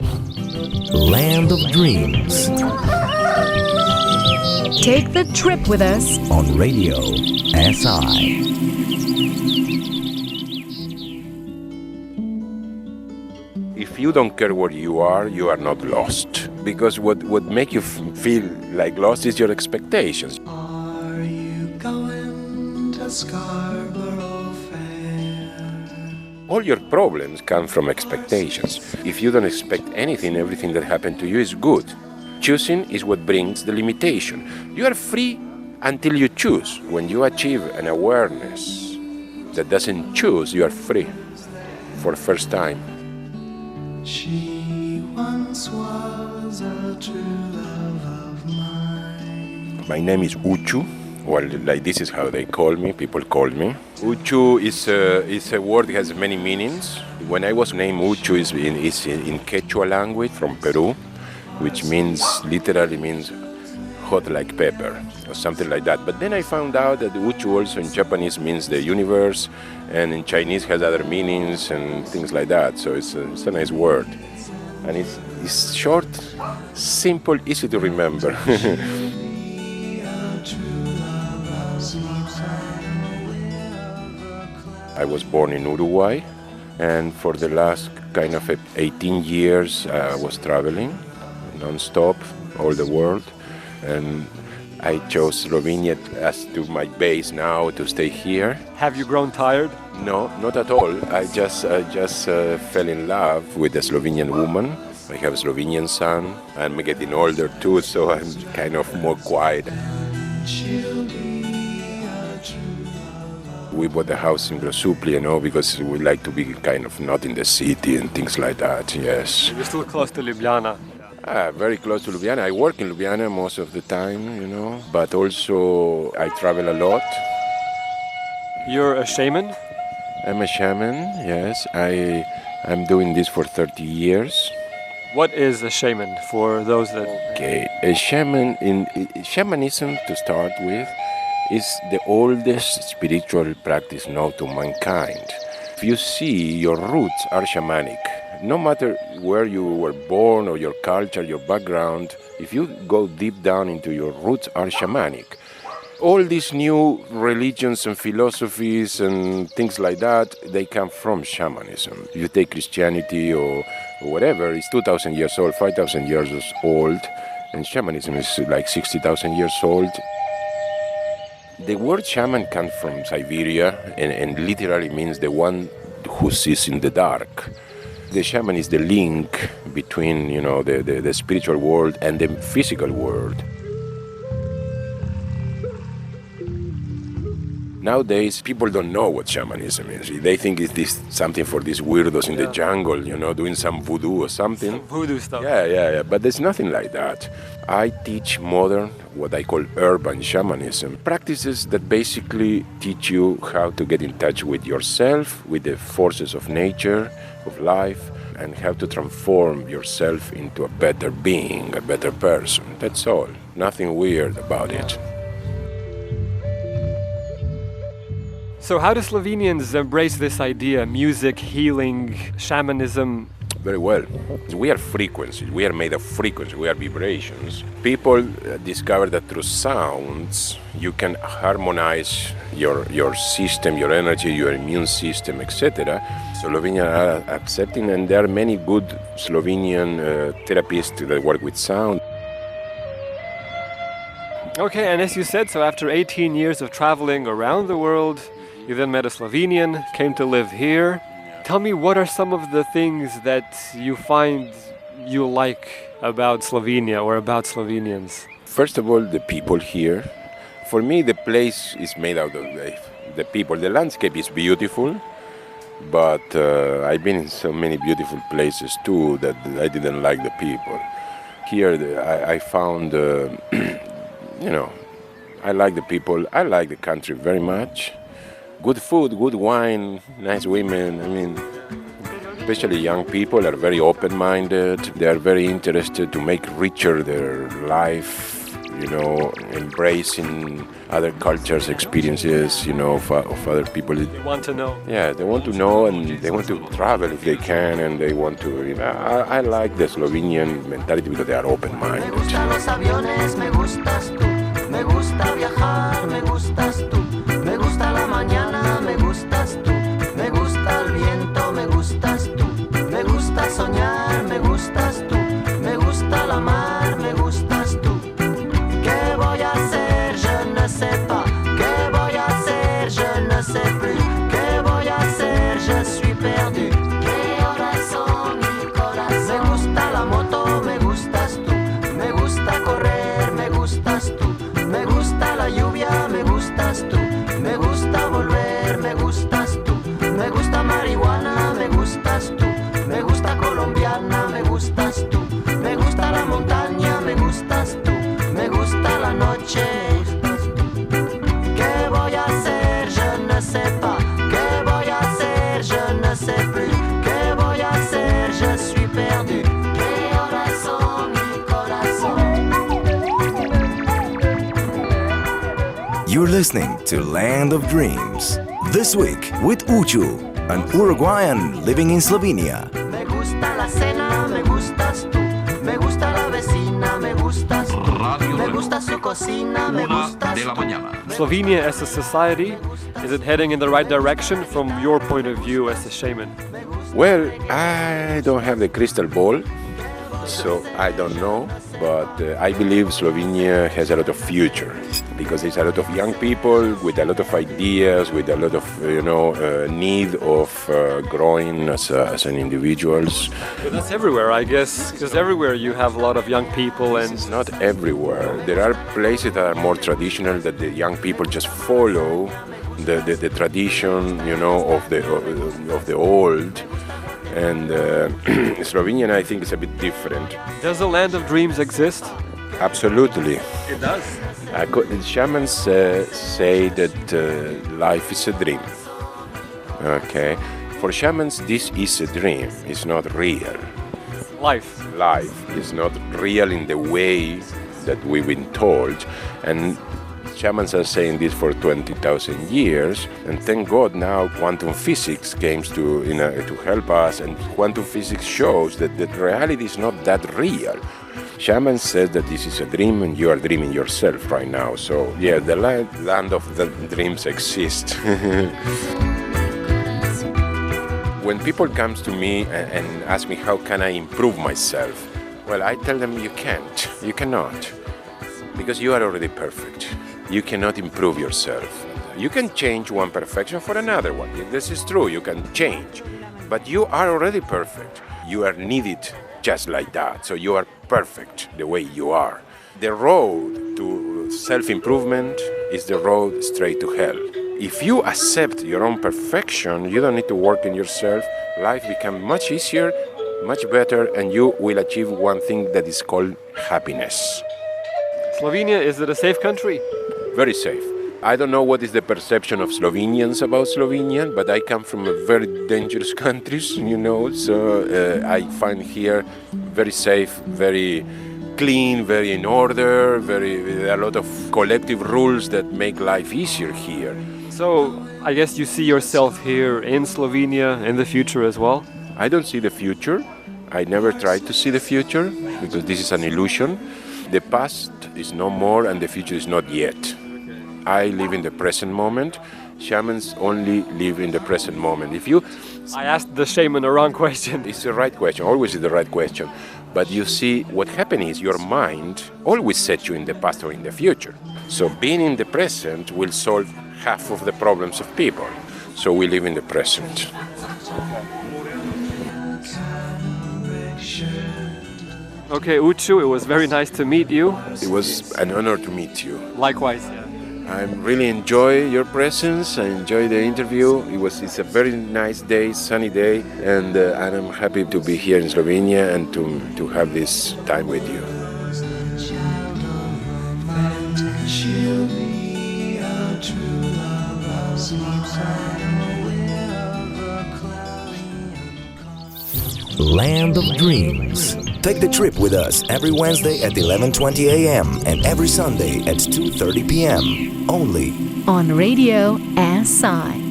Land of Dreams. Take the trip with us On Radio SI. If you don't care where you are not lost. Because what make you feel like lost is your expectations. Are you going to Scarborough Fair? All your problems come from expectations. If you don't expect anything, everything that happened to you is good. Choosing is what brings the limitation. You are free until you choose. When you achieve an awareness that doesn't choose, you are free for the first time. She once was a true love of mine. My name is Uchu. Well, like this is how they call me. People call me. Uchu is a word that has many meanings. When I was named Uchu is in Quechua language from Peru, which literally means hot like pepper or something like that. But then I found out that Uchu also in Japanese means the universe, and in Chinese has other meanings and things like that. So it's a nice word, and it's short, simple, easy to remember. I was born in Uruguay, and for the last kind of 18 years I was traveling non-stop all the world, and I chose Slovenia as to my base now to stay here. Have you grown tired? No, not at all. I just fell in love with a Slovenian woman. I have a Slovenian son. I'm getting older too, so I'm kind of more quiet. We bought a house in Grosuplje, because we like to be kind of not in the city and things like that, yes. You're still close to Ljubljana. Very close to Ljubljana. I work in Ljubljana most of the time, but also I travel a lot. You're a shaman? I'm a shaman, yes. I'm doing this for 30 years. What is a shaman for those that... Okay, a shaman, shamanism to start with, is the oldest spiritual practice known to mankind. If you see, your roots are shamanic. No matter where you were born or your culture, your background, if you go deep down into your roots are shamanic. All these new religions and philosophies and things like that, they come from shamanism. If you take Christianity or whatever, it's 2,000 years old, 5,000 years old, and shamanism is like 60,000 years old. The word shaman comes from Siberia and literally means the one who sees in the dark. The shaman is the link between, the spiritual world and the physical world. Nowadays, people don't know what shamanism is. They think it's something for these weirdos in the jungle, doing some voodoo or something. Some voodoo stuff. Yeah. But there's nothing like that. I teach modern, what I call urban shamanism, practices that basically teach you how to get in touch with yourself, with the forces of nature, of life, and how to transform yourself into a better being, a better person. That's all. Nothing weird about it. So how do Slovenians embrace this idea, music, healing, shamanism? Very well. We are frequencies. We are made of frequencies. We are vibrations. People discover that through sounds, you can harmonize your system, your energy, your immune system, etc. Slovenians are accepting, and there are many good Slovenian therapists that work with sound. Okay, and as you said, so after 18 years of traveling around the world, you then met a Slovenian, came to live here. Tell me, what are some of the things that you find you like about Slovenia or about Slovenians? First of all, the people here. For me, the place is made out of the people. The landscape is beautiful, but I've been in so many beautiful places too that I didn't like the people. Here, I found, I like the people. I like the country very much. Good food, good wine, nice women. Especially young people are very open-minded. They are very interested to make richer their life, embracing other cultures, experiences, of other people. They want to know. Yeah, they want to know and they want to travel if they can, and they want to, I like the Slovenian mentality because they are open-minded. Me gustan los aviones, me gustas tú. Me gusta viajar, me gustas tú. Me gusta la mañana, me gustas tú. Me gusta el viento, me gustas tú. Me gusta soñar, me gustas tú. Me gusta la mar, me gustas tú. ¿Qué voy a hacer? Je ne sais pas. ¿Qué voy a hacer? Je ne sais plus. ¿Qué voy a hacer? Je suis perdu. ¿Qué horas son, mi corazón? Me gusta la moto, me gustas tú. Me gusta correr, me gustas tú. Me gusta la lluvia, me gustas tú. Me gusta volver, me gustas tú. Me gusta marihuana, me gustas tú. Me gusta colombiana, me gustas tú. Me gusta la montaña, me gustas tú. Me gusta la noche. ¿Qué voy a hacer? Je ne sais pas. ¿Qué voy a hacer? Je ne sais plus. ¿Qué voy a hacer? Je suis perdu. ¿Qué horas son, mi corazón? You're listening to Land of Dreams. This week with Uchu, an Uruguayan living in Slovenia. Me gusta la cena, me gustas tú. Me gusta la vecina, me gustas tú. Me gusta su cocina, me gustas tú. Slovenia as a society, is it heading in the right direction from your point of view as a shaman? Well, I don't have the crystal ball, so I don't know, but I believe Slovenia has a lot of future because there's a lot of young people with a lot of ideas, with a lot of need of growing as an individuals. But that's everywhere, I guess, because everywhere you have a lot of young people and It's not everywhere. There are places that are more traditional that the young people just follow the tradition, of the old. And Slovenian, I think, is a bit different. does the Land of Dreams exist? Absolutely. It does. Shamans say that life is a dream. Okay. For shamans, this is a dream. It's not real. Life. Life is not real in the way that we've been told. And shamans are saying this for 20,000 years, and thank God now quantum physics came to help us, and quantum physics shows that the reality is not that real. Shaman says that this is a dream, and you are dreaming yourself right now. So yeah, the land of the dreams exists. When people come to me and ask me how can I improve myself, well, I tell them you can't, you cannot, because you are already perfect. You cannot improve yourself. You can change one perfection for another one. This is true, you can change. But you are already perfect. You are needed just like that. So you are perfect the way you are. The road to self-improvement is the road straight to hell. If you accept your own perfection, you don't need to work on yourself. Life becomes much easier, much better, and you will achieve one thing that is called happiness. Slovenia, is it a safe country? Very safe. I don't know what is the perception of Slovenians about Slovenia, but I come from a very dangerous countries, so I find here very safe, very clean, very in order, there are a lot of collective rules that make life easier here. So, I guess you see yourself here in Slovenia in the future as well? I don't see the future. I never try to see the future because this is an illusion. The past is no more and the future is not yet. I live in the present moment. Shamans only live in the present moment. I asked the shaman the wrong question. It's the right question, always is the right question. But you see, what happens is your mind always sets you in the past or in the future. So being in the present will solve half of the problems of people. So we live in the present. Okay, Uchu, it was very nice to meet you. It was an honor to meet you. Likewise, yeah. I really enjoy your presence. I enjoy the interview. It's a very nice day, sunny day, and I'm happy to be here in Slovenia and to have this time with you. She'll be a true love of mine. Land of Dreams. Take the trip with us every Wednesday at 11:20 a.m. and every Sunday at 2:30 p.m. Only on Radio SI.